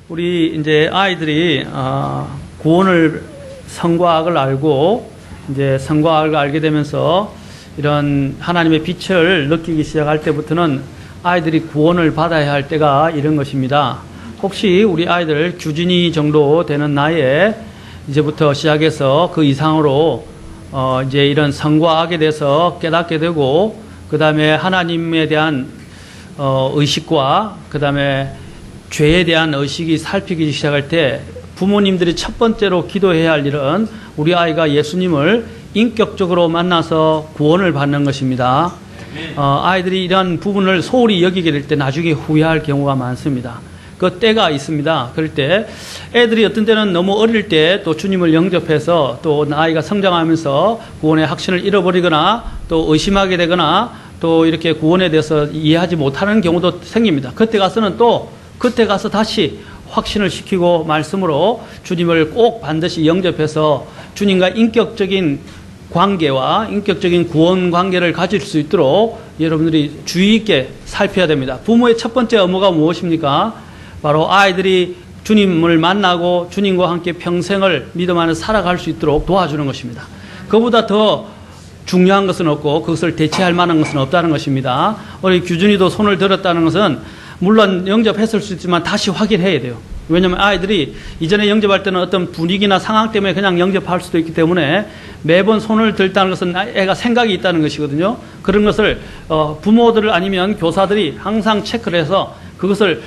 우리 이제 아이들이 구원을 성과학을 알고 이제 성과학을 알게 되면서 이런 하나님의 빛을 느끼기 시작할 때부터는 아이들이 구원을 받아야 할 때가 이런 것입니다. 혹시 우리 아이들 규진이 정도 되는 나이에 이제부터 시작해서 그 이상으로 이제 이런 성과학에 대해서 깨닫게 되고 그 다음에 하나님에 대한 의식과 그 다음에 죄에 대한 의식이 살피기 시작할 때 부모님들이 첫 번째로 기도해야 할 일은 우리 아이가 예수님을 인격적으로 만나서 구원을 받는 것입니다. 아이들이 이런 부분을 소홀히 여기게 될 때 나중에 후회할 경우가 많습니다. 그 때가 있습니다. 그럴 때 애들이 어떤 때는 너무 어릴 때 또 주님을 영접해서 또 아이가 성장하면서 구원의 확신을 잃어버리거나 또 의심하게 되거나 또 이렇게 구원에 대해서 이해하지 못하는 경우도 생깁니다. 그때 가서 다시 확신을 시키고 말씀으로 주님을 꼭 반드시 영접해서 주님과 인격적인 관계와 인격적인 구원 관계를 가질 수 있도록 여러분들이 주의 있게 살펴야 됩니다. 부모의 첫 번째 업무가 무엇입니까? 바로 아이들이 주님을 만나고 주님과 함께 평생을 믿음 안에 살아갈 수 있도록 도와주는 것입니다. 그보다 더 중요한 것은 없고 그것을 대체할 만한 것은 없다는 것입니다. 우리 규준이도 손을 들었다는 것은 물론 영접했을 수 있지만 다시 확인해야 돼요. 왜냐하면 아이들이 이전에 영접할 때는 어떤 분위기나 상황 때문에 그냥 영접할 수도 있기 때문에 매번 손을 들다는 것은 애가 생각이 있다는 것이거든요. 그런 것을 부모들 아니면 교사들이 항상 체크를 해서 그것을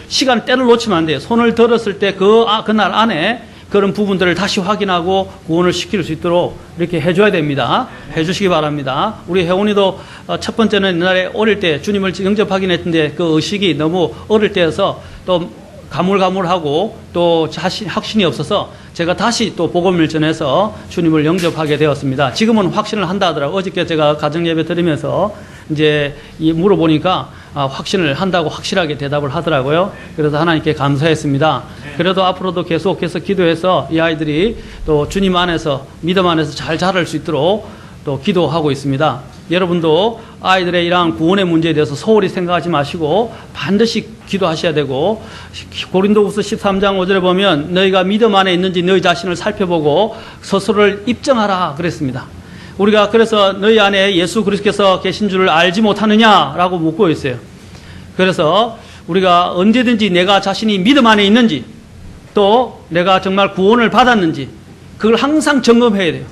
때를 놓치면 안 돼요. 손을 들었을 때 그날 안에 그런 부분들을 다시 확인하고 구원을 시킬 수 있도록 이렇게 해줘야 됩니다. 해주시기 바랍니다. 우리 혜원이도 첫 번째는 옛날에 어릴 때 주님을 영접하긴 했는데 그 의식이 너무 어릴 때여서 또 가물가물하고 또 확신이 없어서 제가 다시 또 복음을 전해서 주님을 영접하게 되었습니다. 지금은 확신을 한다 하더라고요. 어저께 제가 가정예배 드리면서 이제 물어보니까 확신을 한다고 확실하게 대답을 하더라고요. 그래서 하나님께 감사했습니다. 그래도 앞으로도 계속해서 기도해서 이 아이들이 또 주님 안에서 믿음 안에서 잘 자랄 수 있도록 또 기도하고 있습니다. 여러분도 아이들의 이러한 구원의 문제에 대해서 소홀히 생각하지 마시고 반드시 기도하셔야 되고 고린도후서 13장 5절에 보면 너희가 믿음 안에 있는지 너희 자신을 살펴보고 스스로를 입증하라 그랬습니다. 우리가 그래서 너희 안에 예수 그리스도께서 계신 줄을 알지 못하느냐라고 묻고 있어요. 그래서 우리가 언제든지 내가 자신이 믿음 안에 있는지 또 내가 정말 구원을 받았는지 그걸 항상 점검해야 돼요.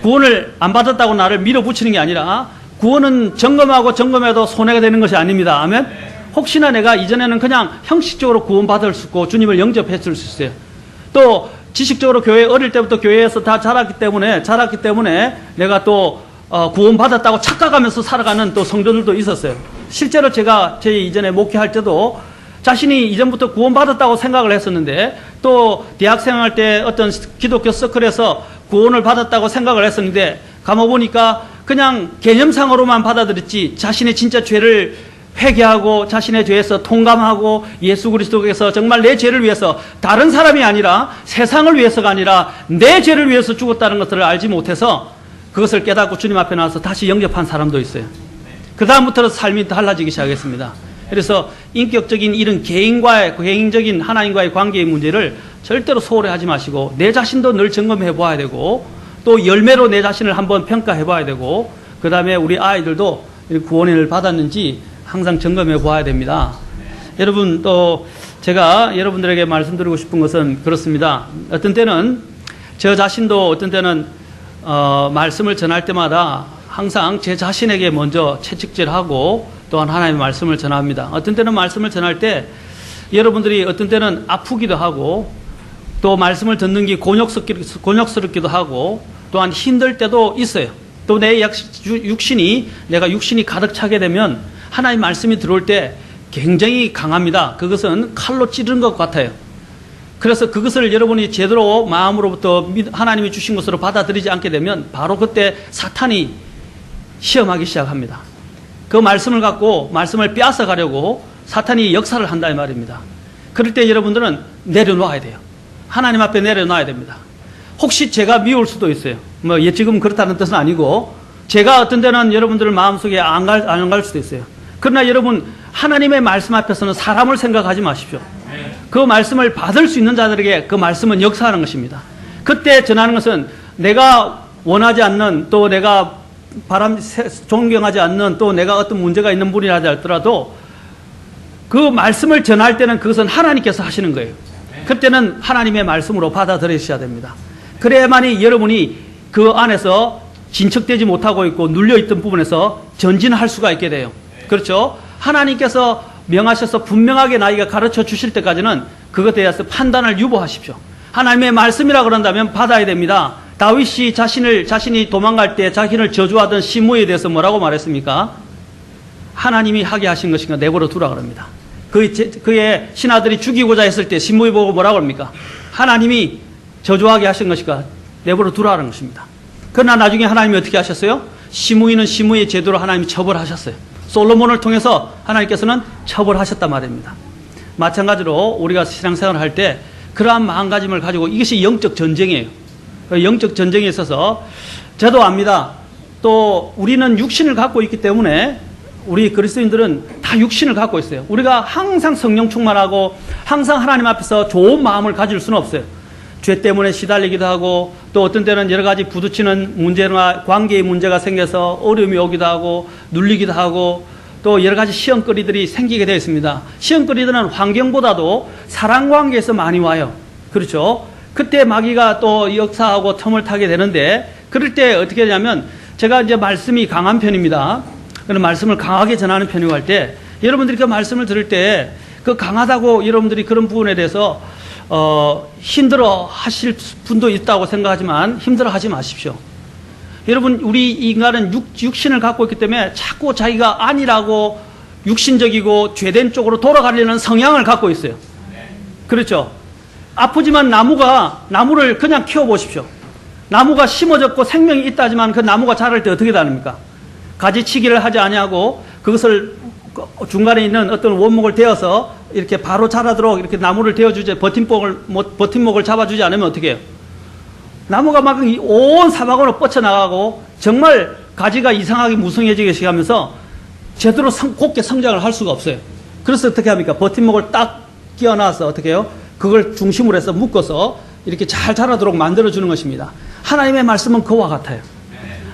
구원을 안 받았다고 나를 밀어붙이는 게 아니라 구원은 점검해도 손해가 되는 것이 아닙니다. 아멘? 혹시나 내가 이전에는 그냥 형식적으로 구원받을 수 있고 주님을 영접했을 수 있어요. 또 지식적으로 어릴 때부터 교회에서 다 자랐기 때문에 내가 또 구원받았다고 착각하면서 살아가는 또 성도들도 있었어요. 실제로 제가 제 이전에 목회할 때도 자신이 이전부터 구원받았다고 생각을 했었는데 또 대학생활 때 어떤 기독교 서클에서 구원을 받았다고 생각을 했었는데 가만보니까 그냥 개념상으로만 받아들였지 자신의 진짜 죄를 회개하고 자신의 죄에서 통감하고 예수 그리스도께서 정말 내 죄를 위해서 다른 사람이 아니라 세상을 위해서가 아니라 내 죄를 위해서 죽었다는 것을 알지 못해서 그것을 깨닫고 주님 앞에 나와서 다시 영접한 사람도 있어요. 그 다음부터는 삶이 달라지기 시작했습니다. 그래서 인격적인 이런 개인적인 하나님과의 관계의 문제를 절대로 소홀히 하지 마시고 내 자신도 늘 점검해 봐야 되고 또 열매로 내 자신을 한번 평가해 봐야 되고 그 다음에 우리 아이들도 구원을 받았는지 항상 점검해 봐야 됩니다. 여러분 또 제가 여러분들에게 말씀드리고 싶은 것은 그렇습니다. 어떤 때는 저 자신도 어떤 때는 말씀을 전할 때마다 항상 제 자신에게 먼저 채찍질하고 또한 하나님의 말씀을 전합니다. 어떤 때는 말씀을 전할 때 여러분들이 어떤 때는 아프기도 하고 또 말씀을 듣는 게 곤욕스럽기도 하고 또한 힘들 때도 있어요. 또 내 내가 육신이 가득 차게 되면 하나님 말씀이 들어올 때 굉장히 강합니다. 그것은 칼로 찌르는 것 같아요. 그래서 그것을 여러분이 제대로 마음으로부터 하나님이 주신 것으로 받아들이지 않게 되면 바로 그때 사탄이 시험하기 시작합니다. 그 말씀을 갖고 말씀을 빼앗아 가려고 사탄이 역사를 한다 이 말입니다. 그럴 때 여러분들은 내려놓아야 돼요. 하나님 앞에 내려놔야 됩니다. 혹시 제가 미울 수도 있어요. 지금 그렇다는 뜻은 아니고 제가 어떤 때는 여러분들 마음속에 안 갈 수도 있어요. 그러나 여러분 하나님의 말씀 앞에서는 사람을 생각하지 마십시오. 그 말씀을 받을 수 있는 자들에게 그 말씀은 역사하는 것입니다. 그때 전하는 것은 내가 원하지 않는, 또 내가 존경하지 않는, 또 내가 어떤 문제가 있는 분이라 할지라도 그 말씀을 전할 때는 그것은 하나님께서 하시는 거예요. 그때는 하나님의 말씀으로 받아들이셔야 됩니다. 그래야만이 여러분이 그 안에서 진척되지 못하고 있고 눌려있던 부분에서 전진할 수가 있게 돼요. 그렇죠? 하나님께서 명하셔서 분명하게 나에게 가르쳐 주실 때까지는 그것에 대해서 판단을 유보하십시오. 하나님의 말씀이라 그런다면 받아야 됩니다. 다윗이 자신이 도망갈 때 자신을 저주하던 시므에 대해서 뭐라고 말했습니까? 하나님이 하게 하신 것인가 내버려 두라 그럽니다. 그의 신하들이 죽이고자 했을 때 시므에 보고 뭐라고 합니까? 하나님이 저주하게 하신 것인가 내버려 두라는 것입니다. 그러나 나중에 하나님이 어떻게 하셨어요? 시므이는 시므이의 제도로 하나님이 처벌하셨어요. 솔로몬을 통해서 하나님께서는 처벌하셨단 말입니다. 마찬가지로 우리가 신앙생활을 할 때 그러한 마음가짐을 가지고 이것이 영적 전쟁이에요. 영적 전쟁에 있어서 저도 압니다. 또 우리는 육신을 갖고 있기 때문에 우리 그리스도인들은 다 육신을 갖고 있어요. 우리가 항상 성령 충만하고 항상 하나님 앞에서 좋은 마음을 가질 수는 없어요. 죄 때문에 시달리기도 하고 또 어떤 때는 여러 가지 부딪히는 문제나 관계의 문제가 생겨서 어려움이 오기도 하고 눌리기도 하고 또 여러 가지 시험거리들이 생기게 되어 있습니다. 시험거리들은 환경보다도 사랑 관계에서 많이 와요. 그렇죠? 그때 마귀가 또 역사하고 틈을 타게 되는데 그럴 때 어떻게 되냐면 제가 이제 말씀이 강한 편입니다. 그런 말씀을 강하게 전하는 편이고 할 때 여러분들이 그 말씀을 들을 때 그 강하다고 여러분들이 그런 부분에 대해서 힘들어 하실 분도 있다고 생각하지만 힘들어 하지 마십시오. 여러분, 우리 인간은 육신을 갖고 있기 때문에 자꾸 자기가 아니라고 육신적이고 죄된 쪽으로 돌아가려는 성향을 갖고 있어요. 그렇죠? 아프지만 나무를 그냥 키워보십시오. 나무가 심어졌고 생명이 있다지만 그 나무가 자랄 때 어떻게 다릅니까? 가지치기를 하지 아니하고 그것을 중간에 있는 어떤 원목을 대어서 이렇게 바로 자라도록 이렇게 나무를 대어주지, 버팀목을 잡아주지 않으면 어떻게 해요? 나무가 막 온 사방으로 뻗쳐나가고 정말 가지가 이상하게 무성해지게 시작하면서 제대로 곱게 성장을 할 수가 없어요. 그래서 어떻게 합니까? 버팀목을 딱 끼워놔서 어떻게 해요? 그걸 중심으로 해서 묶어서 이렇게 잘 자라도록 만들어주는 것입니다. 하나님의 말씀은 그와 같아요.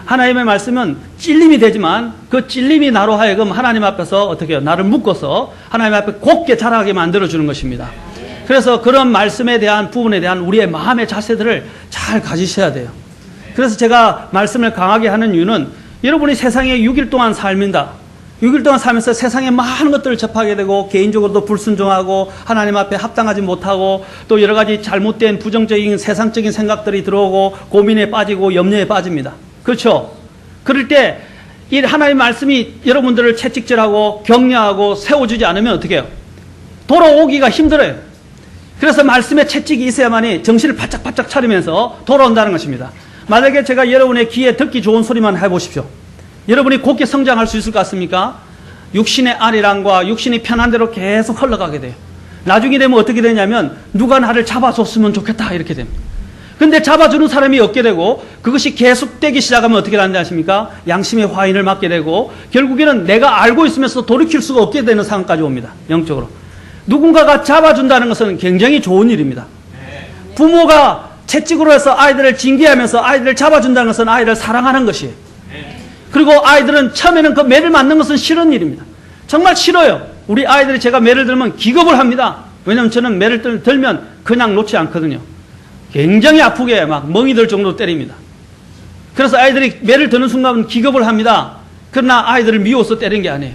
하나님의 말씀은 찔림이 되지만 그 찔림이 나로 하여금 하나님 앞에서 어떻게 해요? 나를 묶어서 하나님 앞에 곱게 자라게 만들어주는 것입니다. 그래서 그런 말씀에 대한 부분에 대한 우리의 마음의 자세들을 잘 가지셔야 돼요. 그래서 제가 말씀을 강하게 하는 이유는 여러분이 세상에 6일 동안 살면다. 6일 동안 살면서 세상에 많은 것들을 접하게 되고 개인적으로도 불순종하고 하나님 앞에 합당하지 못하고 또 여러 가지 잘못된 부정적인 세상적인 생각들이 들어오고 고민에 빠지고 염려에 빠집니다. 그렇죠? 그럴 때 이 하나님의 말씀이 여러분들을 채찍질하고 격려하고 세워주지 않으면 어떻게 해요? 돌아오기가 힘들어요. 그래서 말씀의 채찍이 있어야만이 정신을 바짝바짝 차리면서 돌아온다는 것입니다. 만약에 제가 여러분의 귀에 듣기 좋은 소리만 해보십시오. 여러분이 곱게 성장할 수 있을 것 같습니까? 육신의 안일함과 육신이 편한 대로 계속 흘러가게 돼요. 나중에 되면 어떻게 되냐면 누가 나를 잡아줬으면 좋겠다 이렇게 됩니다. 근데 잡아주는 사람이 없게 되고 그것이 계속되기 시작하면 어떻게 되는지 아십니까? 양심의 화인을 맞게 되고 결국에는 내가 알고 있으면서 돌이킬 수가 없게 되는 상황까지 옵니다. 영적으로. 누군가가 잡아준다는 것은 굉장히 좋은 일입니다. 부모가 채찍으로 해서 아이들을 징계하면서 아이들을 잡아준다는 것은 아이를 사랑하는 것이에요. 그리고 아이들은 처음에는 그 매를 맞는 것은 싫은 일입니다. 정말 싫어요. 우리 아이들이 제가 매를 들면 기겁을 합니다. 왜냐하면 저는 매를 들면 그냥 놓지 않거든요. 굉장히 아프게 막 멍이 들 정도로 때립니다. 그래서 아이들이 매를 드는 순간 기겁을 합니다. 그러나 아이들을 미워서 때린 게 아니에요.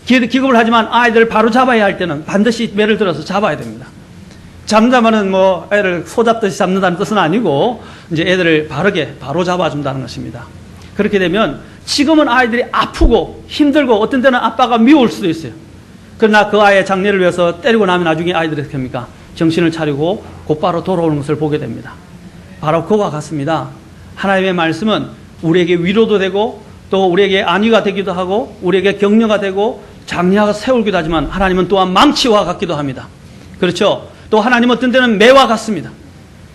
기겁을 하지만 아이들을 바로 잡아야 할 때는 반드시 매를 들어서 잡아야 됩니다. 잡는다면은 뭐 애를 소잡듯이 잡는다는 뜻은 아니고 이제 애들을 바로 잡아준다는 것입니다. 그렇게 되면 지금은 아이들이 아프고 힘들고 어떤 때는 아빠가 미울 수도 있어요. 그러나 그 아이의 장래를 위해서 때리고 나면 나중에 아이들이 어떻게 합니까? 정신을 차리고 곧바로 돌아오는 것을 보게 됩니다. 바로 그와 같습니다. 하나님의 말씀은 우리에게 위로도 되고 또 우리에게 안위가 되기도 하고 우리에게 격려가 되고 장려가 세우기도 하지만 하나님은 또한 망치와 같기도 합니다. 그렇죠? 또 하나님은 어떤 때는 매와 같습니다.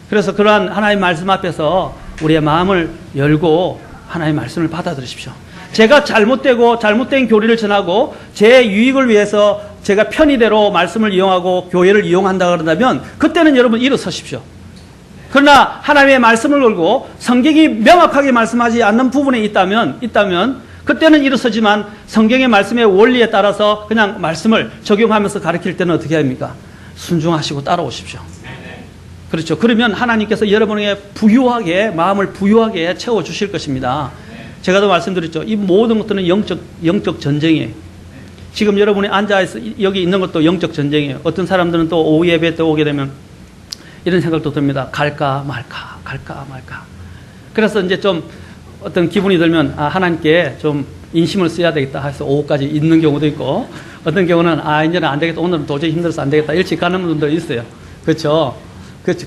그래서 그러한 하나님의 말씀 앞에서 우리의 마음을 열고 하나님의 말씀을 받아들이십시오. 제가 잘못된 교리를 전하고 제 유익을 위해서 제가 편의대로 말씀을 이용하고 교회를 이용한다 그런다면 그때는 여러분 일어서십시오. 그러나 하나님의 말씀을 걸고 성경이 명확하게 말씀하지 않는 부분에 있다면 그때는 일어서지만 성경의 말씀의 원리에 따라서 그냥 말씀을 적용하면서 가르칠 때는 어떻게 합니까? 순종하시고 따라오십시오. 그렇죠. 그러면 하나님께서 여러분에게 마음을 부유하게 채워주실 것입니다. 제가 더 말씀드렸죠. 이 모든 것들은 영적 전쟁이에요. 지금 여러분이 앉아서 여기 있는 것도 영적 전쟁이에요. 어떤 사람들은 또 오후 예배 때 오게 되면 이런 생각도 듭니다. 갈까 말까. 그래서 이제 좀 어떤 기분이 들면 하나님께 좀 인심을 써야 되겠다 해서 오후까지 있는 경우도 있고, 어떤 경우는 이제는 안 되겠다, 오늘은 도저히 힘들어서 안 되겠다, 일찍 가는 분도 있어요. 그렇죠?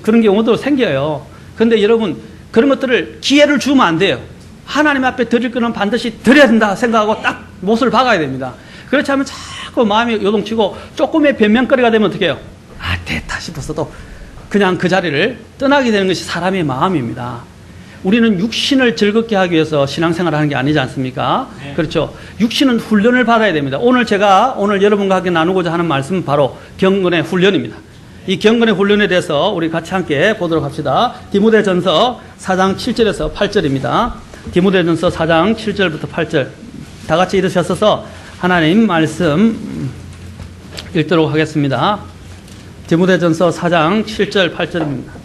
그런 경우도 생겨요. 그런데 여러분, 그런 것들을 기회를 주면 안 돼요. 하나님 앞에 드릴 거는 반드시 드려야 된다 생각하고 딱 못을 박아야 됩니다. 그렇지 않으면 자꾸 마음이 요동치고 조금의 변명거리가 되면 어떻게 해요? 됐다 싶었어도 그냥 그 자리를 떠나게 되는 것이 사람의 마음입니다. 우리는 육신을 즐겁게 하기 위해서 신앙생활을 하는 게 아니지 않습니까? 네. 그렇죠. 육신은 훈련을 받아야 됩니다. 오늘 여러분과 함께 나누고자 하는 말씀은 바로 경건의 훈련입니다. 이 경건의 훈련에 대해서 우리 같이 함께 보도록 합시다. 디모데전서 4장 7절에서 8절입니다. 디모데전서 4장 7절부터 8절. 다 같이 일으셔서 하나님 말씀 읽도록 하겠습니다. 디모데전서 4장 7절 8절입니다.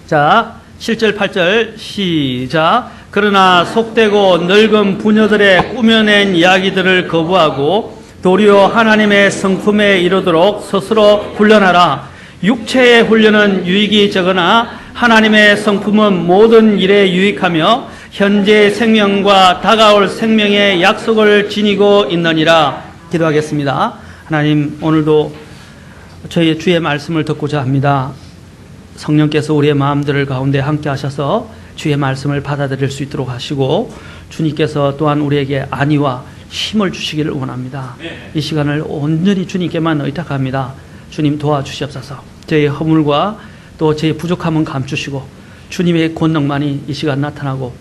자, 7절 8절 시작. 그러나 속되고 늙은 부녀들의 꾸며낸 이야기들을 거부하고 도리어 하나님의 성품에 이르도록 스스로 훈련하라. 육체의 훈련은 유익이 적으나 하나님의 성품은 모든 일에 유익하며 현재 생명과 다가올 생명의 약속을 지니고 있느니라. 기도하겠습니다. 하나님, 오늘도 저희 주의 말씀을 듣고자 합니다. 성령께서 우리의 마음들을 가운데 함께 하셔서 주의 말씀을 받아들일 수 있도록 하시고, 주님께서 또한 우리에게 안위와 힘을 주시기를 원합니다. 이 시간을 온전히 주님께만 의탁합니다. 주님 도와주시옵소서. 저의 허물과 또 저의 부족함은 감추시고 주님의 권능만이 이 시간 나타나고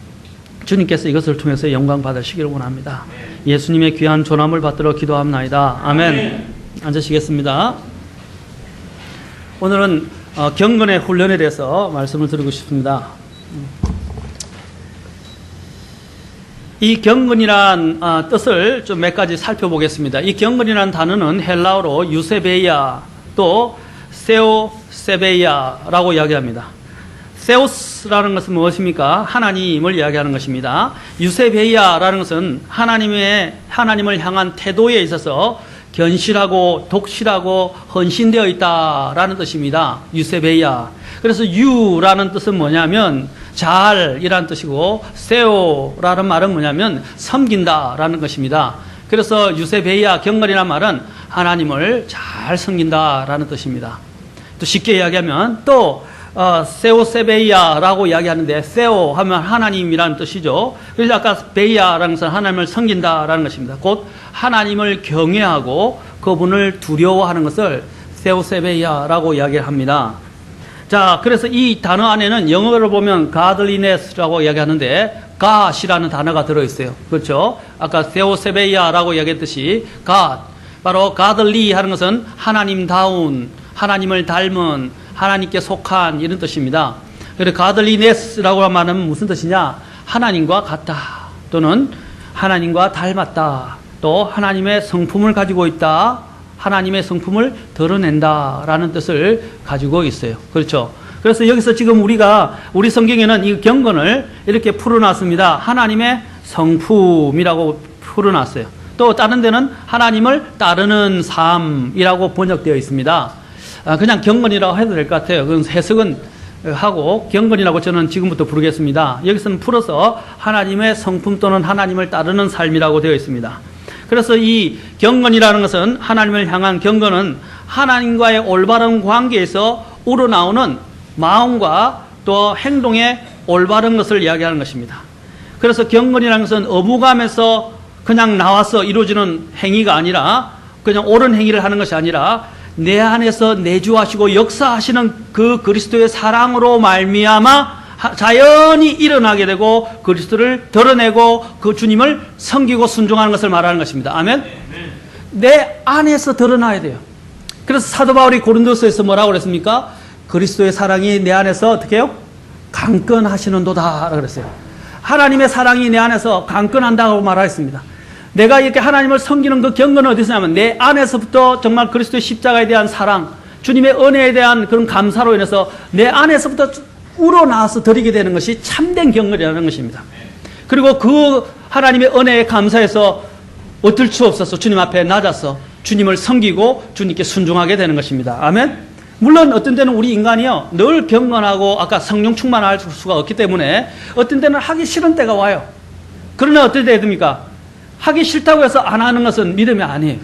주님께서 이것을 통해서 영광 받으시기를 원합니다. 예수님의 귀한 존함을 받들어 기도합나이다. 아멘. 앉으시겠습니다. 오늘은 경건의 훈련에 대해서 말씀을 드리고 싶습니다. 이 경건이란 뜻을 좀 몇 가지 살펴보겠습니다. 이 경건이란 단어는 헬라어로 유세베이아 또 세오세베이아라고 이야기합니다. 세오스라는 것은 무엇입니까? 하나님을 이야기하는 것입니다. 유세베이아라는 것은 하나님을 향한 태도에 있어서 견실하고 독실하고 헌신되어 있다라는 뜻입니다. 유세베이아. 그래서 유라는 뜻은 뭐냐면 잘이라는 뜻이고, 세오라는 말은 뭐냐면 섬긴다라는 것입니다. 그래서 유세베이아 경건이라는 말은 하나님을 잘 섬긴다라는 뜻입니다. 또 쉽게 이야기하면 또 세오세베이아라고 이야기하는데, 세오 하면 하나님이라는 뜻이죠. 그래서 아까 베이아라는 것은 하나님을 섬긴다라는 것입니다. 곧 하나님을 경외하고 그분을 두려워하는 것을 세오세베이아라고 이야기를 합니다. 자, 그래서 이 단어 안에는 영어로 보면 godliness라고 이야기하는데 god이라는 단어가 들어있어요. 그렇죠? 아까 세오세베이아라고 이야기했듯이 God, 바로 godly 하는 것은 하나님다운, 하나님을 닮은, 하나님께 속한 이런 뜻입니다. 그래서 godliness라고 하는 말은 무슨 뜻이냐? 하나님과 같다, 또는 하나님과 닮았다, 또 하나님의 성품을 가지고 있다, 하나님의 성품을 드러낸다라는 뜻을 가지고 있어요. 그렇죠? 그래서 여기서 지금 우리 성경에는 이 경건을 이렇게 풀어놨습니다. 하나님의 성품이라고 풀어놨어요. 또 다른 데는 하나님을 따르는 삶이라고 번역되어 있습니다. 그냥 경건이라고 해도 될 것 같아요. 그건 해석은 하고 경건이라고 저는 지금부터 부르겠습니다. 여기서는 풀어서 하나님의 성품 또는 하나님을 따르는 삶이라고 되어 있습니다. 그래서 이 경건이라는 것은, 하나님을 향한 경건은 하나님과의 올바른 관계에서 우러나오는 마음과 또 행동의 올바른 것을 이야기하는 것입니다. 그래서 경건이라는 것은 어부감에서 그냥 나와서 이루어지는 행위가 아니라, 그냥 옳은 행위를 하는 것이 아니라 내 안에서 내주하시고 역사하시는 그 그리스도의 사랑으로 말미암아 자연히 일어나게 되고 그리스도를 드러내고 그 주님을 섬기고 순종하는 것을 말하는 것입니다. 아멘. 내 안에서 드러나야 돼요. 그래서 사도 바울이 고린도서에서 뭐라고 그랬습니까? 그리스도의 사랑이 내 안에서 어떻게 해요? 강건하시는도다 그랬어요. 하나님의 사랑이 내 안에서 강건한다고 말하였습니다. 내가 이렇게 하나님을 섬기는 그 경건은 어디서 나면 내 안에서부터 정말 그리스도의 십자가에 대한 사랑, 주님의 은혜에 대한 그런 감사로 인해서 내 안에서부터 우러나와서 드리게 되는 것이 참된 경건이라는 것입니다. 그리고 그 하나님의 은혜에 감사해서 어쩔 수 없어서 주님 앞에 낮아서 주님을 섬기고 주님께 순종하게 되는 것입니다. 아멘. 물론 어떤 때는 우리 인간이요 늘 경건하고 아까 성령 충만할 수가 없기 때문에 어떤 때는 하기 싫은 때가 와요. 그러나 어떨 때 됩니까? 하기 싫다고 해서 안 하는 것은 믿음이 아니에요.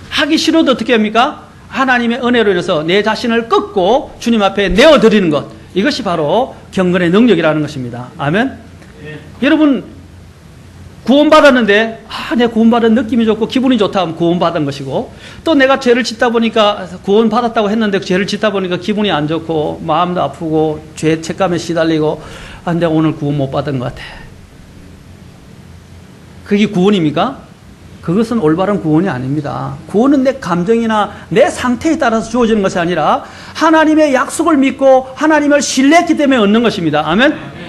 하기 싫어도 어떻게 합니까? 하나님의 은혜로 인해서 내 자신을 꺾고 주님 앞에 내어드리는 것, 이것이 바로 경건의 능력이라는 것입니다. 아멘. 여러분 구원받았는데 내가 구원받은 느낌이 좋고 기분이 좋다 하면 구원받은 것이고, 또 내가 죄를 짓다 보니까 구원받았다고 했는데 죄를 짓다 보니까 기분이 안 좋고 마음도 아프고 죄 책감에 시달리고 내가 오늘 구원 못 받은 것 같아. 그게 구원입니까? 그것은 올바른 구원이 아닙니다. 구원은 내 감정이나 내 상태에 따라서 주어지는 것이 아니라 하나님의 약속을 믿고 하나님을 신뢰했기 때문에 얻는 것입니다. 아멘.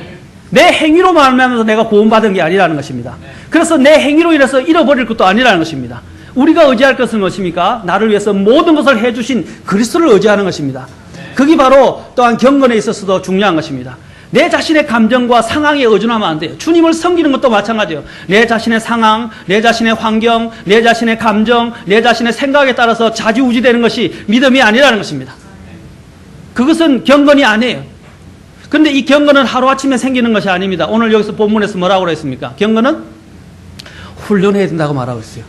내 행위로 말하면서 내가 구원받은 게 아니라는 것입니다. 그래서 내 행위로 인해서 잃어버릴 것도 아니라는 것입니다. 우리가 의지할 것은 무엇입니까? 나를 위해서 모든 것을 해주신 그리스도를 의지하는 것입니다. 그게 바로 또한 경건에 있어서도 중요한 것입니다. 내 자신의 감정과 상황에 의존하면 안 돼요. 주님을 섬기는 것도 마찬가지예요. 내 자신의 상황, 내 자신의 환경, 내 자신의 감정, 내 자신의 생각에 따라서 좌지우지되는 것이 믿음이 아니라는 것입니다. 그것은 경건이 아니에요. 그런데 이 경건은 하루아침에 생기는 것이 아닙니다. 오늘 여기서 본문에서 뭐라고 그랬습니까? 경건은 훈련해야 된다고 말하고 있어요.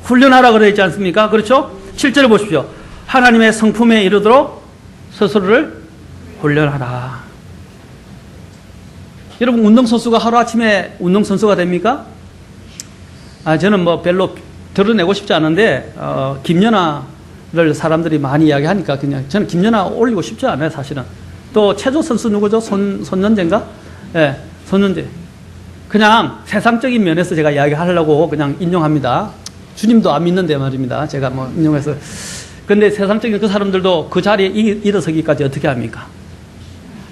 훈련하라고 그러지 않습니까? 그렇죠? 7절을 보십시오. 하나님의 성품에 이르도록 스스로를 훈련하라. 여러분 운동선수가 하루아침에 운동선수가 됩니까? 저는 뭐 별로 드러내고 싶지 않은데 김연아를 사람들이 많이 이야기하니까 그냥 저는 김연아 올리고 싶지 않아요. 사실은. 또 체조 선수 누구죠? 손연재인가? 예, 손연재. 그냥 세상적인 면에서 제가 이야기하려고 그냥 인용합니다. 주님도 안 믿는데 말입니다. 제가 뭐 인용해서. 근데 세상적인 그 사람들도 그 자리에 일어서기까지 어떻게 합니까?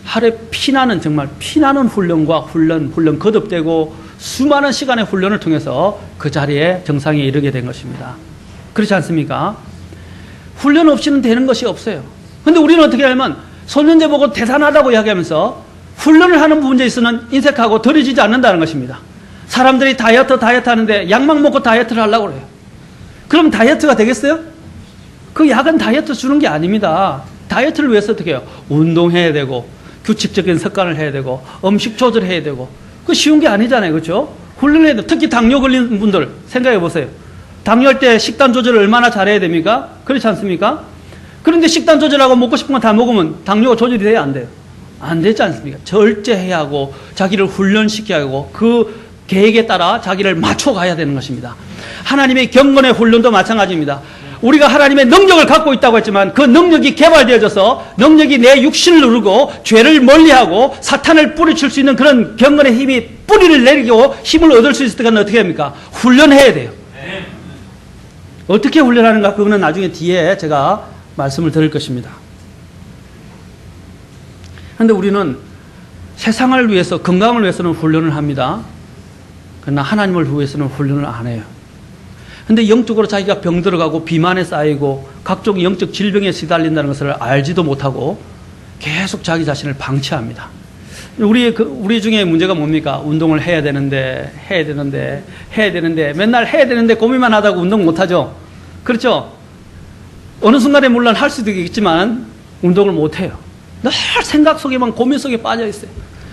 하루에 피나는 정말 피나는 훈련과 훈련 거듭되고 수많은 시간의 훈련을 통해서 그 자리에 정상에 이르게 된 것입니다. 그렇지 않습니까? 훈련 없이는 되는 것이 없어요. 근데 우리는 어떻게 하냐면 손연재 보고 대단하다고 이야기하면서 훈련을 하는 문제에 있어서는 인색하고 들여지지 않는다는 것입니다. 사람들이 다이어트 하는데 약만 먹고 다이어트를 하려고 그래요. 그럼 다이어트가 되겠어요? 그 약은 다이어트 주는 게 아닙니다. 다이어트를 위해서 어떻게 해요? 운동해야 되고 규칙적인 습관을 해야 되고 음식 조절해야 되고 그 쉬운 게 아니잖아요. 그렇죠? 훈련해야 돼요. 특히 당뇨 걸린 분들 생각해 보세요. 당뇨할 때 식단 조절을 얼마나 잘해야 됩니까? 그렇지 않습니까? 그런데 식단 조절하고 먹고 싶은 거 다 먹으면 당뇨가 조절이 돼야 안 돼요? 안 되지 않습니까? 절제해야 하고 자기를 훈련시켜야 하고 그 계획에 따라 자기를 맞춰가야 되는 것입니다. 하나님의 경건의 훈련도 마찬가지입니다. 우리가 하나님의 능력을 갖고 있다고 했지만 그 능력이 개발되어져서 능력이 내 육신을 누르고 죄를 멀리하고 사탄을 뿌리칠 수 있는 그런 경건의 힘이 뿌리를 내리고 힘을 얻을 수 있을 때는 어떻게 합니까? 훈련해야 돼요. 어떻게 훈련하는가? 그거는 나중에 뒤에 제가 말씀을 드릴 것입니다. 그런데 우리는 세상을 위해서 건강을 위해서는 훈련을 합니다. 그러나 하나님을 위해서는 훈련을 안 해요. 근데 영적으로 자기가 병들어가고 비만에 쌓이고 각종 영적 질병에 시달린다는 것을 알지도 못하고 계속 자기 자신을 방치합니다. 우리 중에 문제가 뭡니까? 운동을 해야 되는데 맨날 해야 되는데 고민만 하다가 운동 못하죠. 그렇죠? 어느 순간에 물론 할 수도 있겠지만 운동을 못해요. 늘 생각 속에만 고민 속에 빠져 있어요.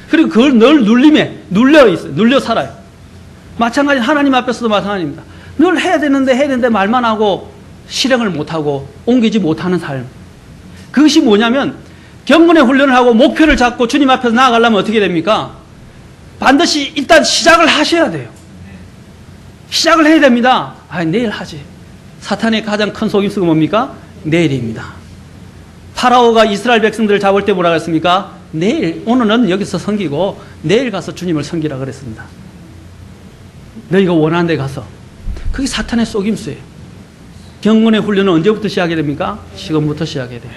그리고 그걸 늘 눌려 있어요. 눌려 살아요. 마찬가지 하나님 앞에서도 마찬가지입니다. 늘 해야 되는데 말만 하고 실행을 못하고 옮기지 못하는 삶. 그것이 뭐냐면 경건의 훈련을 하고 목표를 잡고 주님 앞에서 나아가려면 어떻게 됩니까? 반드시 일단 시작을 하셔야 돼요. 시작을 해야 됩니다. 내일 하지. 사탄의 가장 큰 속임수가 뭡니까? 내일입니다. 파라오가 이스라엘 백성들을 잡을 때 뭐라고 했습니까? 오늘은 여기서 섬기고 내일 가서 주님을 섬기라 그랬습니다. 너희가 원하는 데 가서. 그게 사탄의 속임수예요. 경건의 훈련은 언제부터 시작이 됩니까? 지금부터 시작해야 돼요.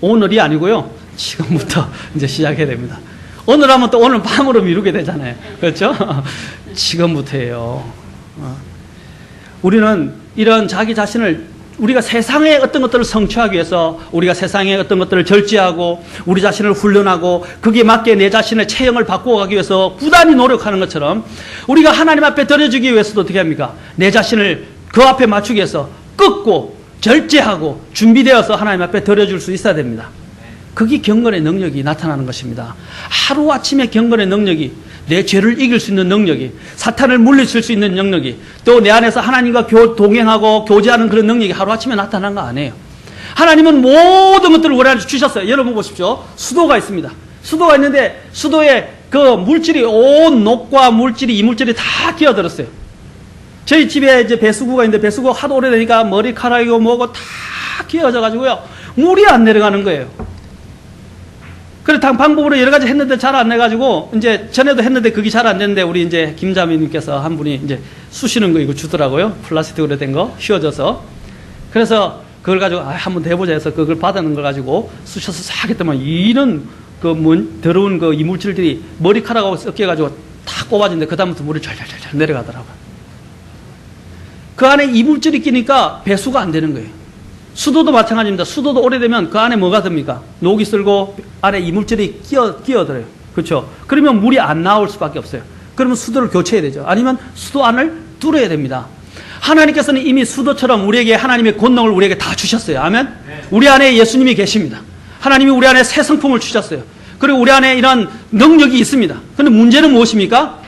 오늘이 아니고요. 지금부터 이제 시작해야 됩니다. 오늘 하면 또 오늘 밤으로 미루게 되잖아요. 그렇죠? 지금부터예요. 우리는 이런 자기 자신을 우리가 세상의 어떤 것들을 성취하기 위해서 우리가 세상의 어떤 것들을 절제하고 우리 자신을 훈련하고 거기에 맞게 내 자신의 체형을 바꾸어가기 위해서 부단히 노력하는 것처럼 우리가 하나님 앞에 드려주기 위해서도 어떻게 합니까? 내 자신을 그 앞에 맞추기 위해서 꺾고 절제하고 준비되어서 하나님 앞에 드려줄 수 있어야 됩니다. 그게 경건의 능력이 나타나는 것입니다. 하루아침에 경건의 능력이 내 죄를 이길 수 있는 능력이 사탄을 물리칠 수 있는 능력이 또 내 안에서 하나님과 동행하고 교제하는 그런 능력이 하루아침에 나타난 거 아니에요. 하나님은 모든 것들을 우리 안에 주셨어요. 여러분 보십시오. 수도가 있습니다. 수도가 있는데 수도에 그 물질이 온 녹과 물질이 이물질이 다 끼어들었어요. 저희 집에 이제 배수구가 있는데 배수구가 하도 오래되니까 머리카락이고 뭐고 다 끼어져 가지고요. 물이 안 내려가는 거예요. 그래, 방법으로 여러 가지 했는데 잘 안 내가지고, 이제 전에도 했는데 그게 잘 안 됐는데, 우리 이제 김자매님께서 한 분이 이제 쑤시는 거 이거 주더라고요. 플라스틱으로 된 거, 휘어져서. 그래서 그걸 가지고, 한번 해보자 해서 그걸 받아놓은 걸 가지고 쑤셔서 싹 했더만, 이런 더러운 이물질들이 머리카락하고 섞여가지고 다 꼽아진데, 그다음부터 물이 잘 내려가더라고요. 그 안에 이물질이 끼니까 배수가 안 되는 거예요. 수도도 마찬가지입니다. 수도도 오래되면 그 안에 뭐가 듭니까? 녹이 슬고 안에 이물질이 끼어들어요. 그렇죠? 그러면 물이 안 나올 수밖에 없어요. 그러면 수도를 교체해야 되죠. 아니면 수도 안을 뚫어야 됩니다. 하나님께서는 이미 수도처럼 우리에게 하나님의 권능을 우리에게 다 주셨어요. 아멘? 네. 우리 안에 예수님이 계십니다. 하나님이 우리 안에 새 성품을 주셨어요. 그리고 우리 안에 이런 능력이 있습니다. 그런데 문제는 무엇입니까?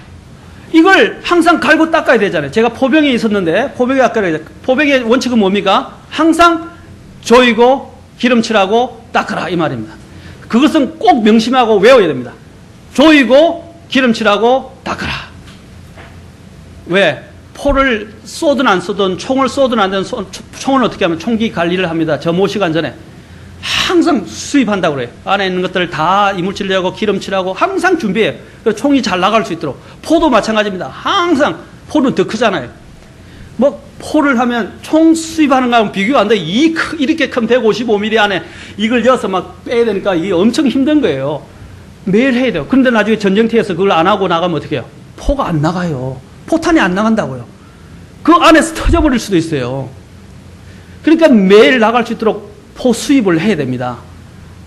이걸 항상 갈고 닦아야 되잖아요. 제가 포병에 있었는데 포병의 원칙은 뭡니까? 항상 조이고 기름칠하고 닦아라 이 말입니다. 그것은 꼭 명심하고 외워야 됩니다. 조이고 기름칠하고 닦아라. 왜? 포를 쏘든 안 쏘든 총을 쏘든 안 쏘든 총은 어떻게 하면 총기 관리를 합니다. 저 모 시간 전에 항상 수입한다고 그래요. 안에 있는 것들을 다 이물질하고 기름칠하고 항상 준비해요. 그래서 총이 잘 나갈 수 있도록. 포도 마찬가지입니다. 항상 포는 더 크잖아요. 포를 하면 총 수입하는 거하고 비교가 안 돼. 이렇게 큰 155mm 안에 이걸 여서 막 빼야 되니까 이게 엄청 힘든 거예요. 매일 해야 돼요. 그런데 나중에 전쟁터에서 그걸 안 하고 나가면 어떻게 해요? 포가 안 나가요. 포탄이 안 나간다고요. 그 안에서 터져버릴 수도 있어요. 그러니까 매일 나갈 수 있도록 포 수입을 해야 됩니다.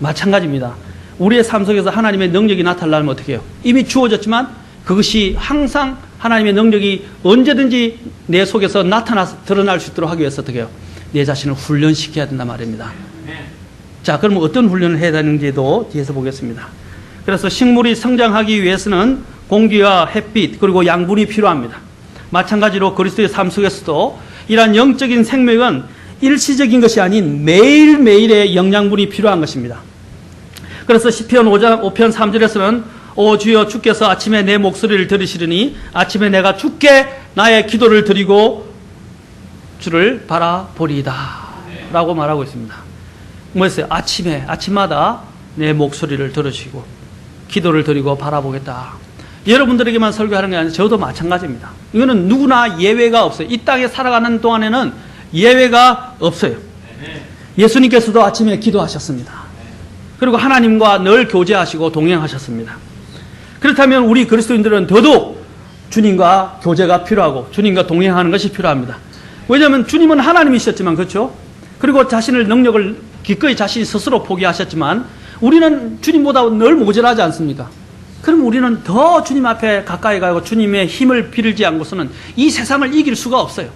마찬가지입니다. 우리의 삶 속에서 하나님의 능력이 나타나려면 어떻게 해요? 이미 주어졌지만 그것이 항상 하나님의 능력이 언제든지 내 속에서 드러날 수 있도록 하기 위해서 어떻게 해요? 내 자신을 훈련시켜야 된단 말입니다. 자, 그러면 어떤 훈련을 해야 되는지도 뒤에서 보겠습니다. 그래서 식물이 성장하기 위해서는 공기와 햇빛 그리고 양분이 필요합니다. 마찬가지로 그리스도의 삶 속에서도 이러한 영적인 생명은 일시적인 것이 아닌 매일매일의 영양분이 필요한 것입니다. 그래서 시편 5편 3절에서는 오 주여 주께서 아침에 내 목소리를 들으시리니 아침에 내가 주께 나의 기도를 드리고 주를 바라보리이다 라고 말하고 있습니다. 뭐였어요? 아침마다 내 목소리를 들으시고 기도를 드리고 바라보겠다. 여러분들에게만 설교하는 게 아니라 저도 마찬가지입니다. 이거는 누구나 예외가 없어요. 이 땅에 살아가는 동안에는 예외가 없어요. 예수님께서도 아침에 기도하셨습니다. 그리고 하나님과 늘 교제하시고 동행하셨습니다. 그렇다면 우리 그리스도인들은 더더욱 주님과 교제가 필요하고 주님과 동행하는 것이 필요합니다. 왜냐하면 주님은 하나님이셨지만 그렇죠? 그리고 자신의 능력을 기꺼이 자신이 스스로 포기하셨지만 우리는 주님보다 늘 모자라지 않습니까? 그럼 우리는 더 주님 앞에 가까이 가고 주님의 힘을 빌지 않고서는 이 세상을 이길 수가 없어요.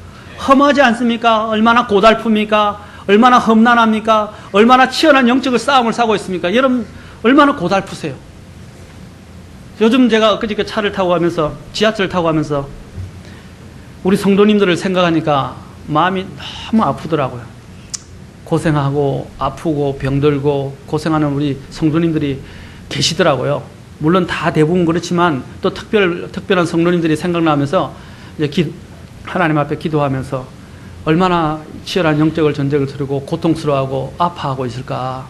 험하지 않습니까? 얼마나 고달픕니까? 얼마나 험난합니까? 얼마나 치열한 영적인 싸움을 싸고 있습니까? 여러분 얼마나 고달프세요? 요즘 제가 엊그저께 차를 타고 가면서 지하철을 타고 가면서 우리 성도님들을 생각하니까 마음이 너무 아프더라고요. 고생하고 아프고 병들고 고생하는 우리 성도님들이 계시더라고요. 물론 다 대부분 그렇지만 또 특별한 성도님들이 생각나면서 이제 하나님 앞에 기도하면서 얼마나 치열한 영적을 전쟁을 치르고 고통스러워하고 아파하고 있을까.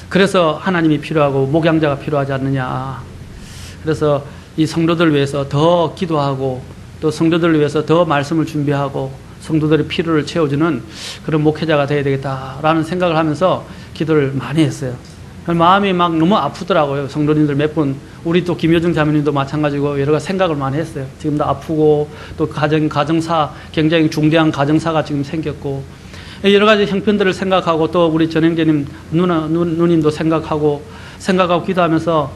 그래서 하나님이 필요하고 목양자가 필요하지 않느냐. 그래서 이 성도들을 위해서 더 기도하고 또 성도들을 위해서 더 말씀을 준비하고 성도들의 필요를 채워주는 그런 목회자가 되어야 되겠다라는 생각을 하면서 기도를 많이 했어요. 마음이 막 너무 아프더라고요. 성도님들 몇 분, 우리 또 김효정 자매님도 마찬가지고 여러 가지 생각을 많이 했어요. 지금도 아프고 또 가정사, 굉장히 중대한 가정사가 지금 생겼고 여러 가지 형편들을 생각하고 또 우리 전행제님 누님도 생각하고 기도하면서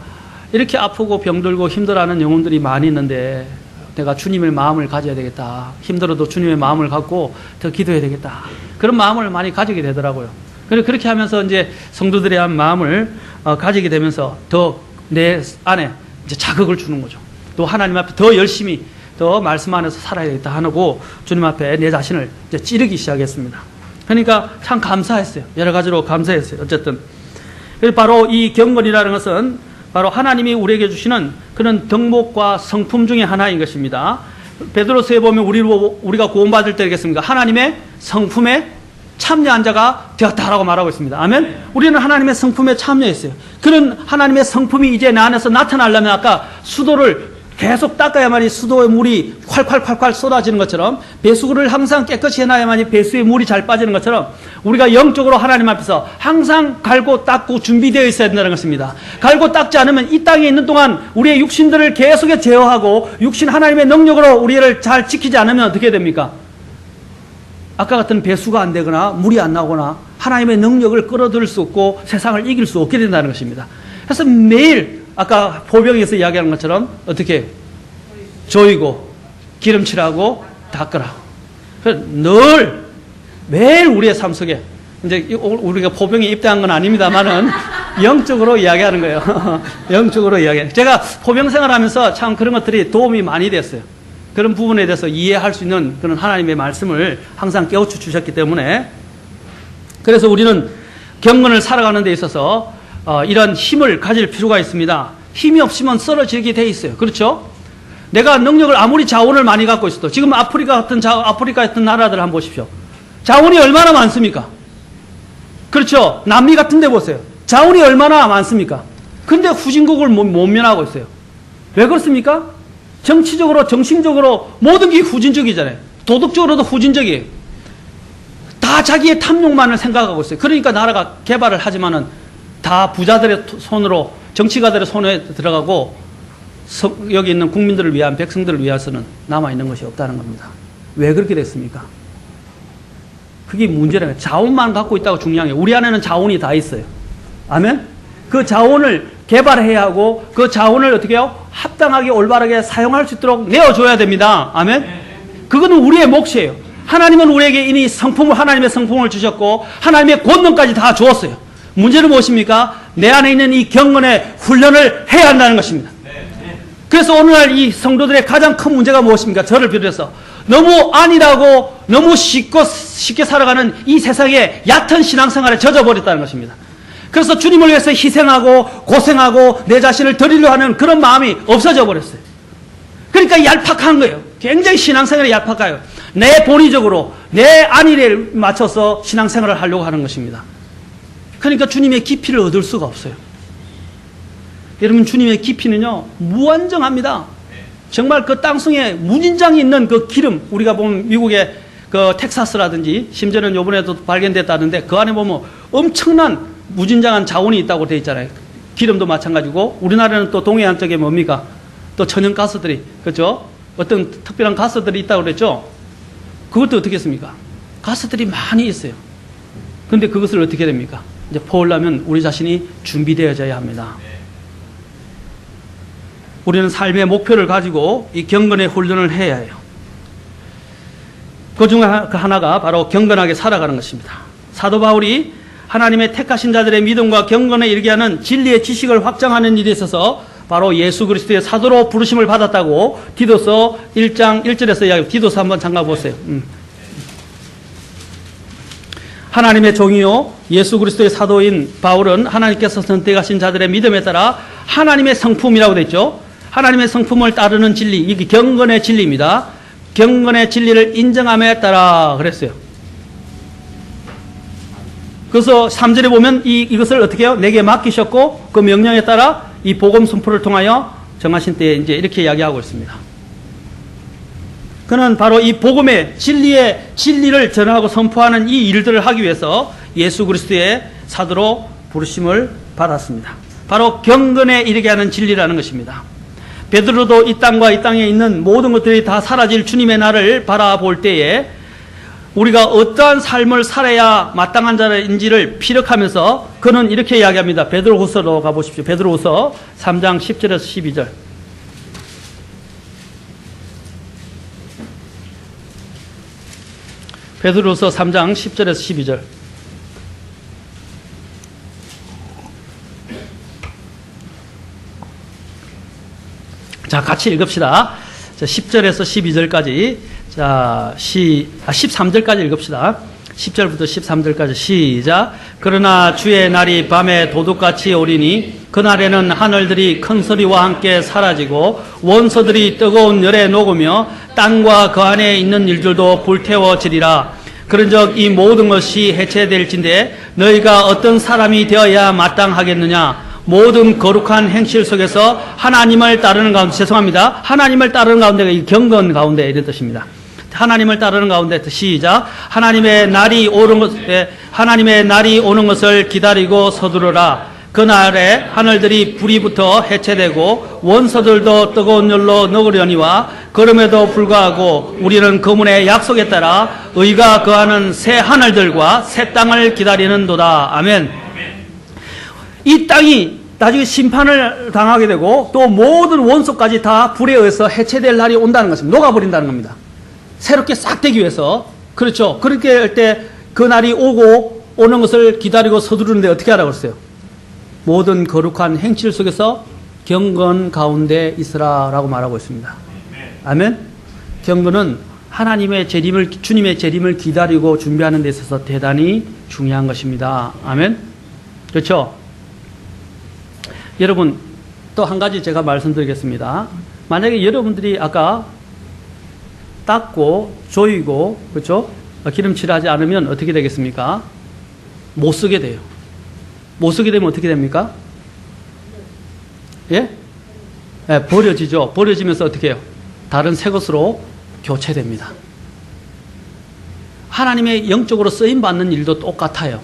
이렇게 아프고 병들고 힘들어하는 영혼들이 많이 있는데 내가 주님의 마음을 가져야 되겠다. 힘들어도 주님의 마음을 갖고 더 기도해야 되겠다. 그런 마음을 많이 가지게 되더라고요. 그렇게 하면서 이제 성도들에 대한 마음을 가지게 되면서 더 내 안에 이제 자극을 주는 거죠. 또 하나님 앞에 더 열심히 더 말씀 안에서 살아야 되겠다 하고 주님 앞에 내 자신을 이제 찌르기 시작했습니다. 그러니까 참 감사했어요. 여러 가지로 감사했어요. 어쨌든. 그래서 바로 이 경건이라는 것은 바로 하나님이 우리에게 주시는 그런 덕목과 성품 중에 하나인 것입니다. 베드로서에 보면 우리가 구원받을 때 되겠습니까? 하나님의 성품에 참여한 자가 되었다라고 말하고 있습니다. 아멘? 우리는 하나님의 성품에 참여했어요. 그런 하나님의 성품이 이제 내 안에서 나타나려면 아까 수도를 계속 닦아야만이 수도의 물이 콸콸콸콸 쏟아지는 것처럼 배수구를 항상 깨끗이 해놔야만이 배수의 물이 잘 빠지는 것처럼 우리가 영적으로 하나님 앞에서 항상 갈고 닦고 준비되어 있어야 된다는 것입니다. 갈고 닦지 않으면 이 땅에 있는 동안 우리의 육신들을 계속해 제어하고 육신 하나님의 능력으로 우리를 잘 지키지 않으면 어떻게 됩니까? 아까 같은 배수가 안 되거나 물이 안 나오거나 하나님의 능력을 끌어들일 수 없고 세상을 이길 수 없게 된다는 것입니다. 그래서 매일 아까 보병에서 이야기하는 것처럼 어떻게 조이고 기름칠하고 닦으라. 늘 매일 우리의 삶 속에 이제 우리가 보병에 입대한 건 아닙니다만은 영적으로 이야기하는 거예요. 영적으로 이야기해요. 제가 보병 생활하면서 참 그런 것들이 도움이 많이 됐어요. 그런 부분에 대해서 이해할 수 있는 그런 하나님의 말씀을 항상 깨우쳐 주셨기 때문에 그래서 우리는 경건을 살아가는 데 있어서 이런 힘을 가질 필요가 있습니다. 힘이 없으면 쓰러지게 돼 있어요. 그렇죠? 내가 능력을 아무리 자원을 많이 갖고 있어도 지금 아프리카 같은 나라들 한번 보십시오. 자원이 얼마나 많습니까? 그렇죠? 남미 같은 데 보세요. 자원이 얼마나 많습니까? 근데 후진국을 못 면하고 있어요. 왜 그렇습니까? 정치적으로, 정신적으로 모든 게 후진적이잖아요. 도덕적으로도 후진적이에요. 다 자기의 탐욕만을 생각하고 있어요. 그러니까 나라가 개발을 하지만은 다 부자들의 손으로, 정치가들의 손에 들어가고 여기 있는 국민들을 위한, 백성들을 위해서는 남아있는 것이 없다는 겁니다. 왜 그렇게 됐습니까? 그게 문제라는 거예요. 자원만 갖고 있다고 중요한 게 우리 안에는 자원이 다 있어요. 아멘? 그 자원을 개발해야 하고 그 자원을 어떻게 해요? 합당하게 올바르게 사용할 수 있도록 내어줘야 됩니다. 아멘? 그거는 우리의 몫이에요. 하나님은 우리에게 이미 하나님의 성품을 주셨고 하나님의 권능까지 다 주었어요. 문제는 무엇입니까? 내 안에 있는 이 경건의 훈련을 해야 한다는 것입니다. 그래서 오늘날 이 성도들의 가장 큰 문제가 무엇입니까? 저를 비롯해서 너무 안일하고 너무 쉽게 살아가는 이 세상의 얕은 신앙생활에 젖어버렸다는 것입니다. 그래서 주님을 위해서 희생하고 고생하고 내 자신을 드리려 하는 그런 마음이 없어져 버렸어요. 그러니까 얄팍한 거예요. 굉장히 신앙생활이 얄팍해요. 내 본의적으로 내 안일에 맞춰서 신앙생활을 하려고 하는 것입니다. 그러니까 주님의 깊이를 얻을 수가 없어요. 여러분 주님의 깊이는요 무한정합니다. 정말 그 땅속에 무진장이 있는 그 기름, 우리가 보면 미국의 그 텍사스라든지 심지어는 이번에도 발견됐다는데 그 안에 보면 엄청난 무진장한 자원이 있다고 되어 있잖아요. 기름도 마찬가지고 우리나라는 또 동해안 쪽에 뭡니까? 또 천연가스들이, 그렇죠? 어떤 특별한 가스들이 있다고 그랬죠? 그것도 어떻게 했습니까? 가스들이 많이 있어요. 근데 그것을 어떻게 됩니까? 이제 퍼오려면 우리 자신이 준비되어져야 합니다. 우리는 삶의 목표를 가지고 이 경건의 훈련을 해야 해요. 그 중 하나가 바로 경건하게 살아가는 것입니다. 사도 바울이 하나님의 택하신 자들의 믿음과 경건에 이르게 하는 진리의 지식을 확장하는 일에 있어서 바로 예수 그리스도의 사도로 부르심을 받았다고 디도서 1장 1절에서 이야기합니다. 디도서 한번 잠깐 보세요. 하나님의 종이요 예수 그리스도의 사도인 바울은 하나님께서 선택하신 자들의 믿음에 따라 하나님의 성품이라고 되어 있죠. 하나님의 성품을 따르는 진리, 이게 경건의 진리입니다. 경건의 진리를 인정함에 따라 그랬어요. 그래서 3절에 보면 이것을 어떻게 해요? 내게 맡기셨고 그 명령에 따라 이 복음 선포를 통하여 정하신 때에 이제 이렇게 이야기하고 있습니다. 그는 바로 이 복음의 진리를 전하고 선포하는 이 일들을 하기 위해서 예수 그리스도의 사도로 부르심을 받았습니다. 바로 경건에 이르게 하는 진리라는 것입니다. 베드로도 이 땅과 이 땅에 있는 모든 것들이 다 사라질 주님의 날을 바라볼 때에 우리가 어떠한 삶을 살아야 마땅한 자인지를 피력하면서 그는 이렇게 이야기합니다. 베드로후서로 가보십시오. 베드로후서 3장 10절에서 12절. 베드로후서 3장 10절에서 12절. 자, 같이 읽읍시다. 자, 10절에서 12절까지. 자, 13절까지 읽읍시다. 10절부터 13절까지 시작. 그러나 주의 날이 밤에 도둑같이 오리니 그날에는 하늘들이 큰 소리와 함께 사라지고 원소들이 뜨거운 열에 녹으며 땅과 그 안에 있는 일들도 불태워지리라. 그런즉 이 모든 것이 해체될진데 너희가 어떤 사람이 되어야 마땅하겠느냐. 모든 거룩한 행실 속에서 하나님을 따르는 가운데, 죄송합니다. 하나님을 따르는 가운데가 이 경건 가운데 이런 뜻입니다. 하나님을 따르는 가운데 시작. 하나님의 날이 오는 것을 기다리고 서두르라. 그날에 하늘들이 불이 붙어 해체되고 원소들도 뜨거운 열로 녹으려니와 그럼에도 불구하고 우리는 그분의 약속에 따라 의가 거하는 새 하늘들과 새 땅을 기다리는도다. 아멘. 이 땅이 나중에 심판을 당하게 되고 또 모든 원소까지 다 불에 의해서 해체될 날이 온다는 것입니다. 녹아버린다는 겁니다. 새롭게 싹 되기 위해서. 그렇죠. 그렇게 할 때 그 날이 오는 것을 기다리고 서두르는데 어떻게 하라고 했어요? 모든 거룩한 행실 속에서 경건 가운데 있으라 라고 말하고 있습니다. 아멘. 경건은 하나님의 재림을, 주님의 재림을 기다리고 준비하는 데 있어서 대단히 중요한 것입니다. 아멘. 그렇죠. 여러분, 또 한 가지 제가 말씀드리겠습니다. 만약에 여러분들이 아까 닦고 조이고, 그렇죠? 기름칠하지 않으면 어떻게 되겠습니까? 못 쓰게 돼요. 못 쓰게 되면 어떻게 됩니까? 예? 예, 버려지죠. 버려지면서 어떻게 해요? 다른 새 것으로 교체됩니다. 하나님의 영적으로 쓰임받는 일도 똑같아요.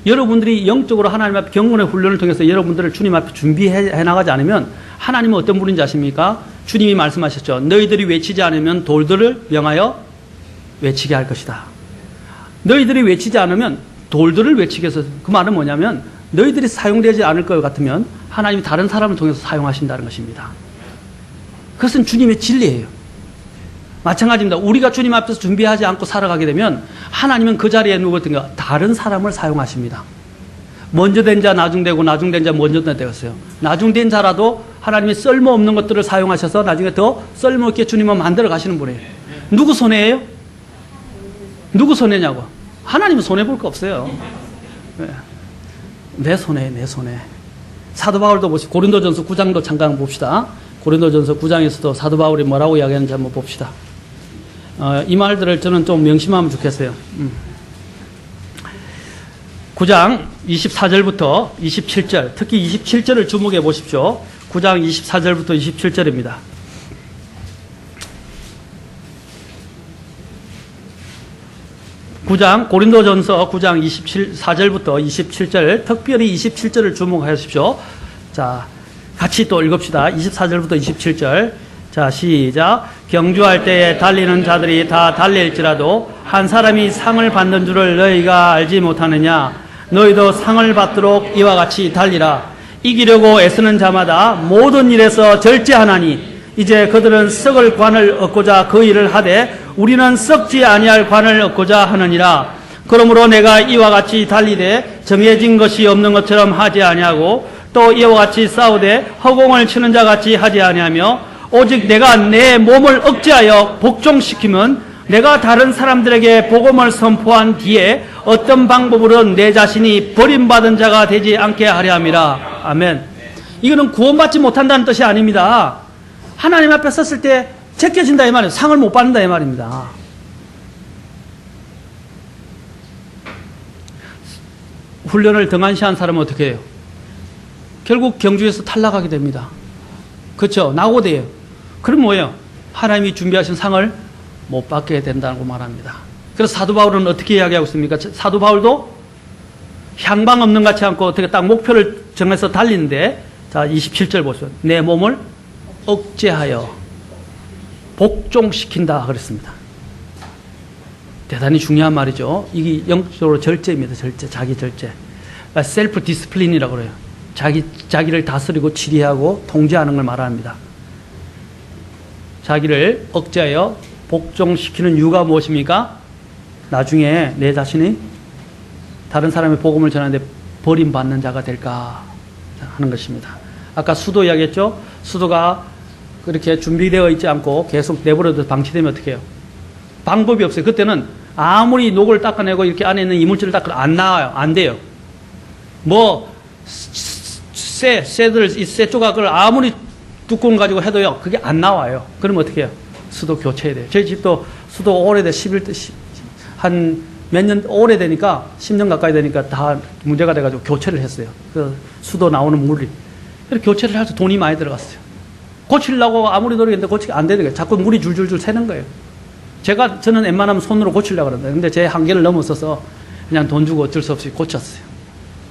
여러분들이 영적으로 하나님 앞에 경건의 훈련을 통해서 여러분들을 주님 앞에 준비해 나가지 않으면 하나님은 어떤 분인지 아십니까? 주님이 말씀하셨죠. 너희들이 외치지 않으면 돌들을 명하여 외치게 할 것이다. 너희들이 외치지 않으면 돌들을 외치게 해서, 그 말은 뭐냐면 너희들이 사용되지 않을 것 같으면 하나님이 다른 사람을 통해서 사용하신다는 것입니다. 그것은 주님의 진리예요. 마찬가지입니다. 우리가 주님 앞에서 준비하지 않고 살아가게 되면 하나님은 그 자리에 누구든가 다른 사람을 사용하십니다. 먼저 된 자 나중되고 나중된 자 먼저 되었어요. 나중된 자라도 하나님이 쓸모없는 것들을 사용하셔서 나중에 더 쓸모있게 주님은 만들어 가시는 분이에요. 누구 손해예요? 누구 손해냐고? 하나님은 손해볼 거 없어요. 내 손해. 사도 바울도 보시고 고린도전서 9장도 잠깐 봅시다. 고린도전서 9장에서도 사도 바울이 뭐라고 이야기하는지 한번 봅시다. 이 말들을 저는 좀 명심하면 좋겠어요. 9장 24절부터 27절, 특히 27절을 주목해 보십시오. 9장 24절부터 27절입니다. 고린도전서 9장 24절부터 27절, 특별히 27절을 주목하십시오. 자, 같이 또 읽읍시다. 24절부터 27절. 자, 시작. 경주할 때에 달리는 자들이 다 달릴지라도 한 사람이 상을 받는 줄을 너희가 알지 못하느냐? 너희도 상을 받도록 이와 같이 달리라. 이기려고 애쓰는 자마다 모든 일에서 절제하나니 이제 그들은 썩을 관을 얻고자 그 일을 하되 우리는 썩지 아니할 관을 얻고자 하느니라. 그러므로 내가 이와 같이 달리되 정해진 것이 없는 것처럼 하지 아니하고 또 이와 같이 싸우되 허공을 치는 자 같이 하지 아니하며 오직 내가 내 몸을 억제하여 복종시키면 내가 다른 사람들에게 복음을 선포한 뒤에 어떤 방법으로는 내 자신이 버림받은 자가 되지 않게 하려 함이라. 아멘. 이거는 구원받지 못한다는 뜻이 아닙니다. 하나님 앞에 섰을 때 제껴진다 이 말이에요. 상을 못 받는다 이 말입니다. 훈련을 등한시한 사람은 어떻게 해요? 결국 경주에서 탈락하게 됩니다. 그렇죠? 낙오돼요. 그럼 뭐예요? 하나님이 준비하신 상을 못 받게 된다고 말합니다. 그래서 사도 바울은 어떻게 이야기하고 있습니까? 사도 바울도 향방 없는 같지 않고 어떻게 딱 목표를 정해서 달리는데, 자, 27절 보시죠. 내 몸을 억제하여 복종시킨다 그랬습니다. 대단히 중요한 말이죠. 이게 영적으로 절제입니다. 절제, 자기 절제. 셀프 디스플린이라고 그래요. 자기를 다스리고 지휘하고 통제하는 걸 말합니다. 자기를 억제하여 복종시키는 이유가 무엇입니까? 나중에 내 자신이 다른 사람의 복음을 전하는데 버림받는 자가 될까 하는 것입니다. 아까 수도 이야기했죠? 수도가 그렇게 준비되어 있지 않고 계속 내버려둬 방치되면 어떻게 해요? 방법이 없어요. 그때는 아무리 녹을 닦아내고 이렇게 안에 있는 이물질을 닦아도 안 나와요. 안 돼요. 뭐 쇠 조각을 아무리 두꺼운 가지고 해도요, 그게 안 나와요. 그러면 어떻게 해요? 수도 교체해야 돼요. 저희 집도 수도 오래돼, 한 몇 년 오래되니까 10년 가까이 되니까 다 문제가 돼가지고 교체를 했어요. 그 수도 나오는 물이. 그래서 교체를 해서 돈이 많이 들어갔어요. 고치려고 아무리 노력했는데 고치기 안 되는 거예요. 자꾸 물이 줄줄줄 새는 거예요. 저는 웬만하면 손으로 고치려고 그러는데, 근데 제 한계를 넘어서서 그냥 돈 주고 어쩔 수 없이 고쳤어요.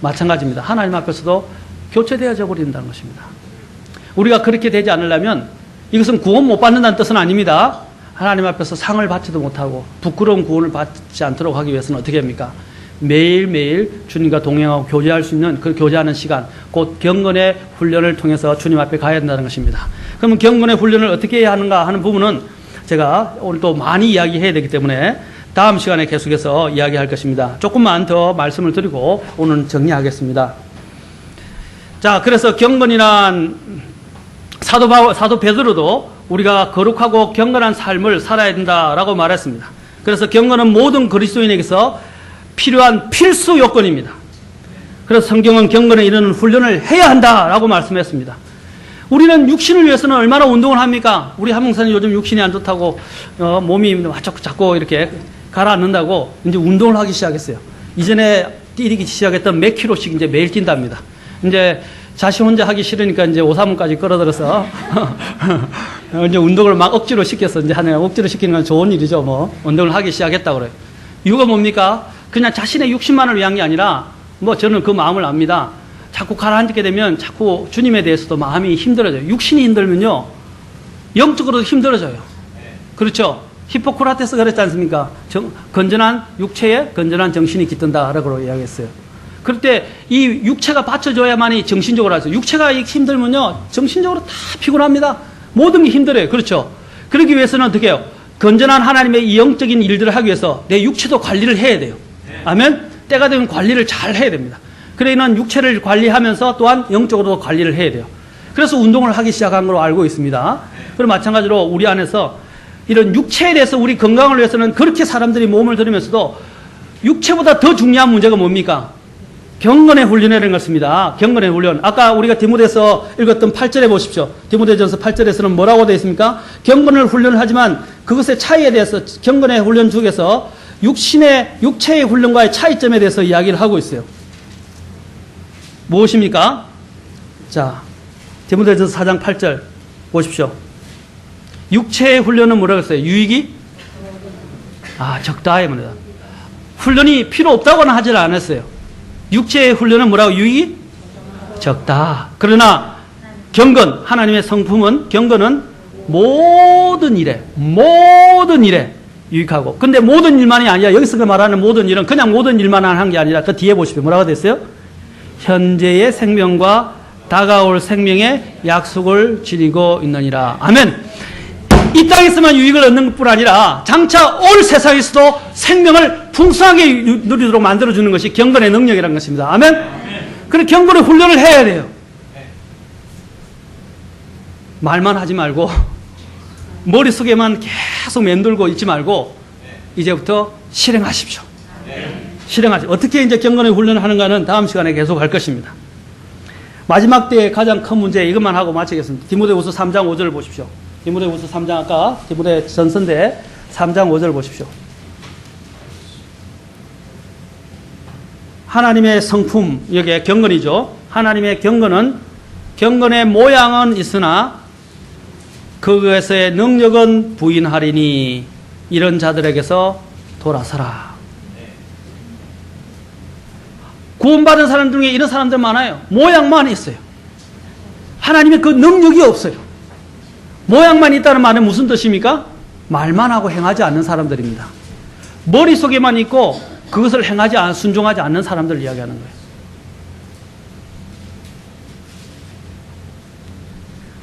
마찬가지입니다. 하나님 앞에서도 교체되어져 버린다는 것입니다. 우리가 그렇게 되지 않으려면, 이것은 구원 못 받는다는 뜻은 아닙니다. 하나님 앞에서 상을 받지도 못하고 부끄러운 구원을 받지 않도록 하기 위해서는 어떻게 합니까? 매일매일 주님과 동행하고 교제할 수 있는 그 교제하는 시간, 곧 경건의 훈련을 통해서 주님 앞에 가야 된다는 것입니다. 그러면 경건의 훈련을 어떻게 해야 하는가 하는 부분은 제가 오늘 또 많이 이야기해야 되기 때문에 다음 시간에 계속해서 이야기할 것입니다. 조금만 더 말씀을 드리고 오늘 정리하겠습니다. 자, 그래서 경건이란 사도 베드로도 우리가 거룩하고 경건한 삶을 살아야 된다라고 말했습니다. 그래서 경건은 모든 그리스도인에게서 필요한 필수 요건입니다. 그래서 성경은 경건에 이르는 훈련을 해야 한다라고 말씀했습니다. 우리는 육신을 위해서는 얼마나 운동을 합니까? 우리 한 목사님 요즘 육신이 안 좋다고 몸이 자꾸 이렇게 가라앉는다고 이제 운동을 하기 시작했어요. 이전에 뛰기 시작했던 몇 킬로씩 이제 매일 뛴답니다. 이제 자신 혼자 하기 싫으니까 이제 오사문까지 끌어들여서 이제 운동을 막 억지로 시켜서 이제 하는, 억지로 시키는 건 좋은 일이죠. 뭐 운동을 하기 시작했다고 그래요. 이유가 뭡니까? 그냥 자신의 육신만을 위한 게 아니라, 뭐 저는 그 마음을 압니다. 자꾸 가라앉게 되면 자꾸 주님에 대해서도 마음이 힘들어져요. 육신이 힘들면요, 영적으로도 힘들어져요. 그렇죠? 히포크라테스가 그랬지 않습니까? 건전한 육체에 건전한 정신이 깃든다라고 이야기했어요. 그럴 때 이 육체가 받쳐줘야만이 정신적으로 하죠. 육체가 힘들면요, 정신적으로 다 피곤합니다. 모든 게 힘들어요. 그렇죠? 그러기 위해서는 어떻게 해요? 건전한 하나님의 이 영적인 일들을 하기 위해서 내 육체도 관리를 해야 돼요. 아멘? 때가 되면 관리를 잘 해야 됩니다. 그러니까 육체를 관리하면서 또한 영적으로도 관리를 해야 돼요. 그래서 운동을 하기 시작한 걸로 알고 있습니다. 그리고 마찬가지로 우리 안에서 이런 육체에 대해서 우리 건강을 위해서는 그렇게 사람들이 몸을 들이면서도 육체보다 더 중요한 문제가 뭡니까? 경건의 훈련이라는 것입니다. 경건의 훈련. 아까 우리가 디모데서 읽었던 8절에 보십시오. 디모데전서 8절에서는 뭐라고 되어 있습니까? 경건을 훈련을 하지만 그것의 차이에 대해서, 경건의 훈련 중에서 육체의 훈련과의 차이점에 대해서 이야기를 하고 있어요. 무엇입니까? 자, 디모데전서 4장 8절 보십시오. 육체의 훈련은 뭐라고 했어요? 유익이? 적다. 입니다. 훈련이 필요 없다고는 하질 않았어요. 육체의 훈련은 뭐라고? 유익이? 적다. 그러나 경건, 하나님의 성품은, 경건은 모든 일에 유익하고. 근데 모든 일만이 아니라, 여기서 그 말하는 모든 일은 그냥 모든 일만 한 게 아니라 그 뒤에 보십시오. 뭐라고 됐어요? 현재의 생명과 다가올 생명의 약속을 지니고 있느니라. 아멘. 이 땅에서만 유익을 얻는 것뿐 아니라 장차 올 세상에서도 생명을 풍성하게 누리도록 만들어주는 것이 경건의 능력이라는 것입니다. 아멘. 그래서 경건의 훈련을 해야 돼요. 말만 하지 말고 머릿속에만 계속 맴돌고 있지 말고 이제부터 실행하십시오. 실행하십시오. 어떻게 이제 경건의 훈련을 하는가는 다음 시간에 계속 할 것입니다. 마지막 때의 가장 큰 문제, 이것만 하고 마치겠습니다. 디모데후서 3장 5절을 보십시오. 디모데후서 3장, 아까 디모데 전서인데 3장 5절 보십시오. 하나님의 성품, 여기에 경건이죠. 하나님의 경건의 모양은 있으나 그것의 능력은 부인하리니 이런 자들에게서 돌아서라. 구원받은 사람들 중에 이런 사람들 많아요. 모양만 있어요. 하나님의 그 능력이 없어요. 모양만 있다는 말은 무슨 뜻입니까? 말만 하고 행하지 않는 사람들입니다. 머릿속에만 있고 그것을 순종하지 않는 사람들을 이야기하는 거예요.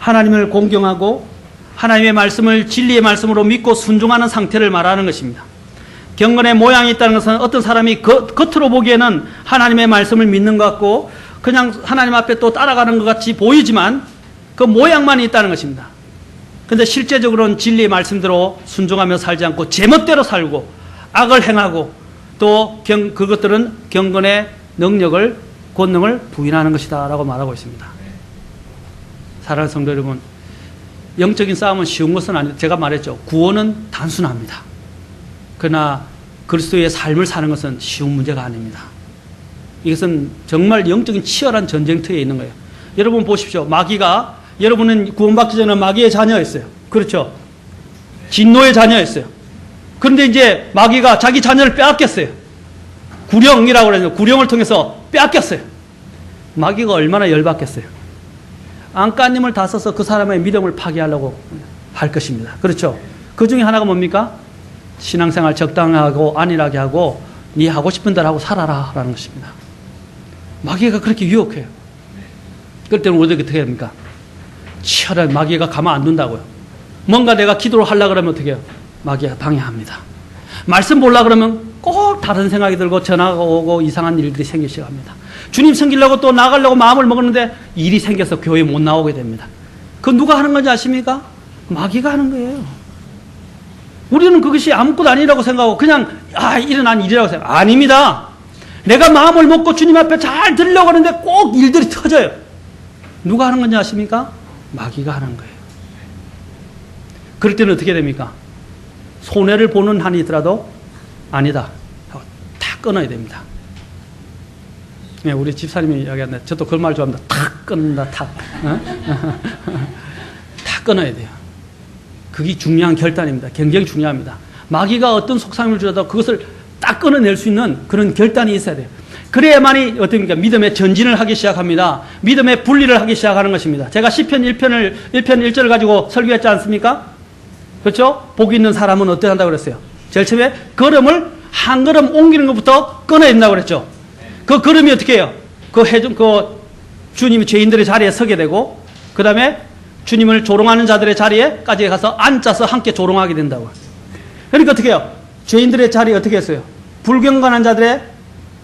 하나님을 공경하고 하나님의 말씀을 진리의 말씀으로 믿고 순종하는 상태를 말하는 것입니다. 경건의 모양이 있다는 것은 어떤 사람이 겉으로 보기에는 하나님의 말씀을 믿는 것 같고 그냥 하나님 앞에 또 따라가는 것 같이 보이지만 그 모양만 있다는 것입니다. 그런데 실제적으로는 진리의 말씀대로 순종하며 살지 않고 제멋대로 살고 악을 행하고 또 그것들은 경건의 능력을, 권능을 부인하는 것이다 라고 말하고 있습니다. 사랑하는 성도 여러분, 영적인 싸움은 쉬운 것은 아니다. 제가 말했죠. 구원은 단순합니다. 그러나 그리스도의 삶을 사는 것은 쉬운 문제가 아닙니다. 이것은 정말 영적인 치열한 전쟁터에 있는 거예요. 여러분 보십시오. 마귀가, 여러분은 구원받기 전에 마귀의 자녀였어요. 그렇죠? 진노의 자녀였어요. 그런데 이제 마귀가 자기 자녀를 빼앗겼어요. 구령이라고 그러죠. 구령을 통해서 빼앗겼어요. 마귀가 얼마나 열받겠어요. 안가님을 다 써서 그 사람의 믿음을 파괴하려고 할 것입니다. 그렇죠? 그 중에 하나가 뭡니까? 신앙생활 적당하고 안일하게 하고 네 하고 싶은 대로 하고 살아라 라는 것입니다. 마귀가 그렇게 유혹해요. 그럴 때는 우리가 어떻게 합니까? 치열한 마귀가 가만 안 둔다고요. 뭔가 내가 기도를 하려고 그러면 어떻게 해요? 마귀가 방해합니다. 말씀 보려고 그러면 꼭 다른 생각이 들고 전화가 오고 이상한 일들이 생기기 시작합니다. 주님 섬기려고 또 나가려고 마음을 먹었는데 일이 생겨서 교회 못 나오게 됩니다. 그 누가 하는 건지 아십니까? 마귀가 하는 거예요. 우리는 그것이 아무것도 아니라고 생각하고 그냥 일어난 일이라고 생각. 아닙니다. 내가 마음을 먹고 주님 앞에 잘 들으려고 하는데 꼭 일들이 터져요. 누가 하는 건지 아십니까? 마귀가 하는 거예요. 그럴 때는 어떻게 됩니까? 손해를 보는 한이 있더라도 아니다 하고 다 끊어야 됩니다. 네, 우리 집사님이 이야기하는데 저도 그 말 좋아합니다. 탁 끊는다. 탁. 다 끊어야 돼요. 그게 중요한 결단입니다. 굉장히 중요합니다. 마귀가 어떤 속상임을 주어도 그것을 딱 끊어낼 수 있는 그런 결단이 있어야 돼요. 그래야만이 어떻습니까? 믿음의 전진을 하기 시작합니다. 믿음의 분리를 하기 시작하는 것입니다. 제가 시편 1편 1절을 가지고 설교했지 않습니까? 그렇죠? 복 있는 사람은 어떻게 한다고 그랬어요? 제일 처음에 걸음을 한 걸음 옮기는 것부터 끊어야 된다고 그랬죠. 그 걸음이 어떻게 해요? 그 주님이 죄인들의 자리에 서게 되고, 그 다음에 주님을 조롱하는 자들의 자리에까지 가서 앉아서 함께 조롱하게 된다고. 그러니까 어떻게 해요? 죄인들의 자리에 어떻게 했어요? 불경건한 자들의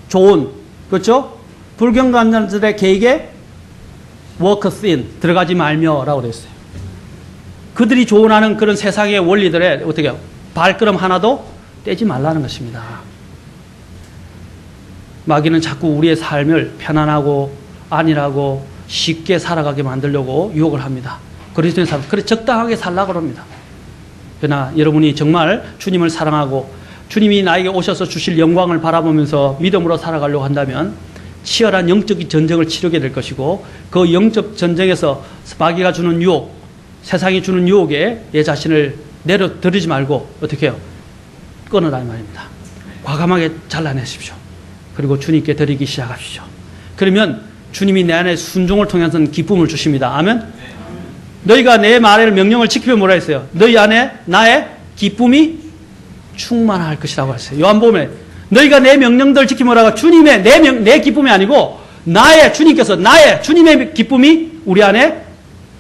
조언, 그렇죠? 불경건한 자들의 계획에 walk in, 들어가지 말며라고 그랬어요. 그들이 조언하는 그런 세상의 원리들에 어떻게 해요? 발걸음 하나도 떼지 말라는 것입니다. 마귀는 자꾸 우리의 삶을 편안하고 안일하고 쉽게 살아가게 만들려고 유혹을 합니다. 그리스도인 사람, 그래 적당하게 살라고 합니다. 그러나 여러분이 정말 주님을 사랑하고 주님이 나에게 오셔서 주실 영광을 바라보면서 믿음으로 살아가려고 한다면 치열한 영적인 전쟁을 치르게 될 것이고, 그 영적 전쟁에서 마귀가 주는 유혹, 세상이 주는 유혹에 내 자신을 내려드리지 말고 어떻게 해요? 끊어라 이 말입니다. 과감하게 잘라내십시오. 그리고 주님께 드리기 시작하십시오. 그러면 주님이 내 안에 순종을 통해서는 기쁨을 주십니다. 아멘? 너희가 내 말을 명령을 지키면 뭐라 했어요? 너희 안에 나의 기쁨이 충만할 것이라고 했어요. 요한복음에 너희가 내 명령들 지키면 뭐라고? 주님의 내 기쁨이 아니고 주님께서 주님의 기쁨이 우리 안에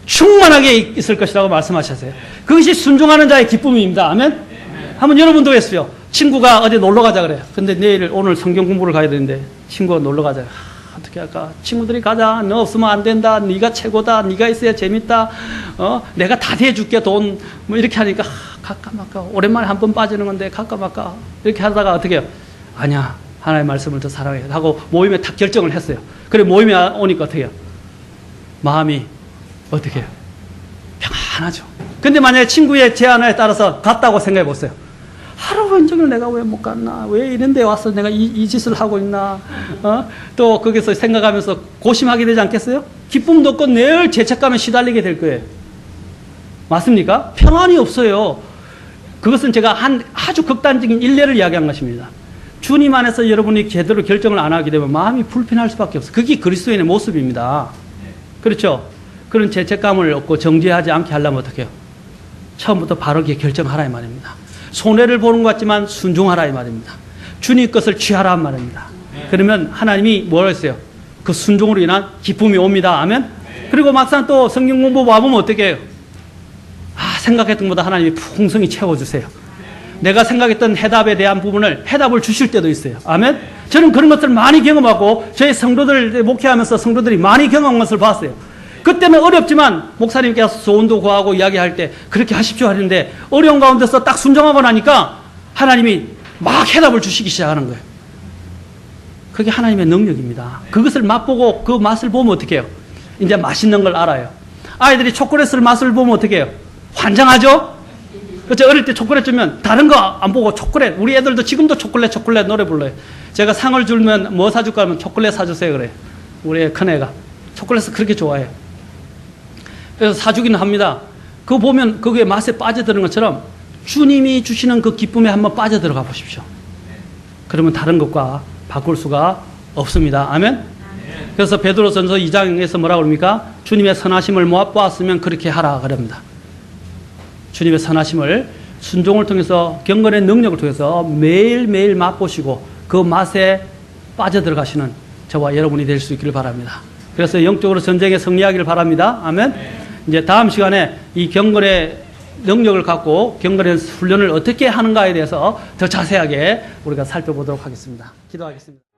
충만하게 있을 것이라고 말씀하셨어요. 그것이 순종하는 자의 기쁨입니다. 아멘? 한번 여러분도 했어요. 친구가 어디 놀러 가자 그래요. 근데 오늘 성경 공부를 가야 되는데 친구가 놀러 가자. 어떻게 할까? 친구들이 가자. 너 없으면 안 된다. 네가 최고다. 네가 있어야 재밌다. 내가 다 대줄게 돈. 뭐 이렇게 하니까 갈까 말까. 오랜만에 한 번 빠지는 건데 갈까 말까. 이렇게 하다가 어떻게 해요? 아니야. 하나님의 말씀을 더 사랑해. 하고 모임에 딱 결정을 했어요. 그래 모임에 오니까 어떻게 해요? 마음이 어떻게 해요? 평안하죠. 근데 만약에 친구의 제안에 따라서 갔다고 생각해 보세요. 하루 온종일 내가 왜 못 갔나? 왜 이런 데 와서 내가 이 짓을 하고 있나? 또 거기서 생각하면서 고심하게 되지 않겠어요? 기쁨도 없고 늘 죄책감에 시달리게 될 거예요. 맞습니까? 평안이 없어요. 그것은 제가 아주 극단적인 일례를 이야기한 것입니다. 주님 안에서 여러분이 제대로 결정을 안 하게 되면 마음이 불편할 수밖에 없어요. 그게 그리스도인의 모습입니다. 그렇죠? 그런 죄책감을 얻고 정죄하지 않게 하려면 어떻게 해요? 처음부터 바르게 결정하라 이 말입니다. 손해를 보는 것 같지만 순종하라 이 말입니다. 주님 것을 취하라 말입니다. 그러면 하나님이 뭐라 했어요? 그 순종으로 인한 기쁨이 옵니다. 아멘? 그리고 막상 또 성경 공부 와보면 어떻게 해요? 생각했던 것보다 하나님이 풍성히 채워주세요. 내가 생각했던 해답에 대한 부분을 해답을 주실 때도 있어요. 아멘? 저는 그런 것들을 많이 경험하고 저희 성도들 목회하면서 성도들이 많이 경험한 것을 봤어요. 그때는 어렵지만 목사님께서 소원도 구하고 이야기할 때 그렇게 하십시오 하는데 어려운 가운데서 딱 순종하고 나니까 하나님이 막 해답을 주시기 시작하는 거예요. 그게 하나님의 능력입니다. 그것을 맛보고 그 맛을 보면 어떻게 해요? 이제 맛있는 걸 알아요. 아이들이 초콜릿을 맛을 보면 어떻게 해요? 환장하죠? 그렇죠? 어릴 때 초콜릿 주면 다른 거 안 보고 초콜릿. 우리 애들도 지금도 초콜릿 노래 불러요. 제가 상을 주면 뭐 사줄까 하면 초콜릿 사주세요 그래요. 우리 큰애가. 초콜릿을 그렇게 좋아해요. 그래서 사주기는 합니다. 그거 보면 그게 맛에 빠져드는 것처럼 주님이 주시는 그 기쁨에 한번 빠져들어가 보십시오. 그러면 다른 것과 바꿀 수가 없습니다. 아멘? 그래서 베드로전서 2장에서 뭐라고 그럽니까? 주님의 선하심을 보았으면 그렇게 하라 그럽니다. 주님의 선하심을 순종을 통해서 경건의 능력을 통해서 매일매일 맛보시고 그 맛에 빠져들어가시는 저와 여러분이 될 수 있기를 바랍니다. 그래서 영적으로 전쟁에 승리하기를 바랍니다. 아멘. 이제 다음 시간에 이 경건의 능력을 갖고 경건의 훈련을 어떻게 하는가에 대해서 더 자세하게 우리가 살펴보도록 하겠습니다. 기도하겠습니다.